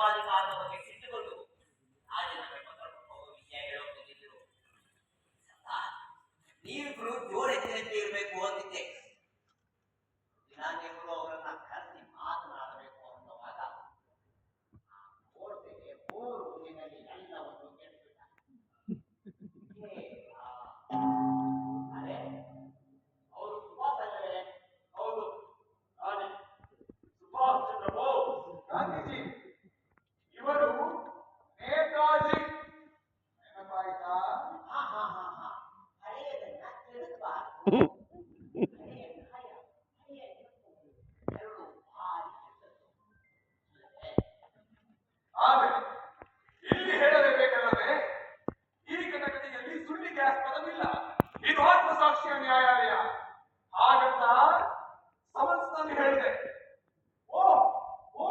ಸರ್ವಾಧಿಕಾರದ ಬಗ್ಗೆ ಸಿಟ್ಟುಕೊಂಡು ರಾಜನ ಪತ್ರ ಹೋಗುವ ವಿಷಯ ಹೇಳೋಕಿದ್ರು. ನೀವಿಬ್ರು ಜೋಡೆತ್ತಿನಂತೆ ಇರಬೇಕು ಅಂತಿದ್ದೆ. ದಿನಾಂಕೆಗಳು ಅವರನ್ನ ಕರೆಸಿ ಮಾತನಾಡಬೇಕು ಅನ್ನುವಾಗ ನೋಡ್ತೇನೆ 3 ದಿನದಲ್ಲಿ ಎಲ್ಲವನ್ನು ಕೆಟ್ಟಿಬಿಟ್ಟ. ಅದೇ ಅವರು ಸುಭಾಷ್ ಅಲ್ಲವೇ? ಹೌದು, ನಾನೇ ಸುಭಾಷ್ ಚಂದ್ರ ಬೋಸ್. ಗಾಂಧೀಜಿ ಇವರು ನೇತಾಜಿ. ನೆನಪಾಯ್ತಾ? ಹಳೆಯದನ್ನ ಕೆಡಕಬಾರದು. ಆದರೆ ಇಲ್ಲಿ ಹೇಳಲೇಬೇಕಲ್ಲವೇ, ಈ ಘಟನೆಯಲ್ಲಿ ಸುಳ್ಳಿಗೆ ಆಸ್ಪದವಿಲ್ಲ. ಇದು ಆತ್ಮಸಾಕ್ಷಿಯ ನ್ಯಾಯಾಲಯ. ಹಾಗಂತ ಸಮನ್ಸ್ನಲ್ಲಿ ಹೇಳಿದೆ. ಓ ಓ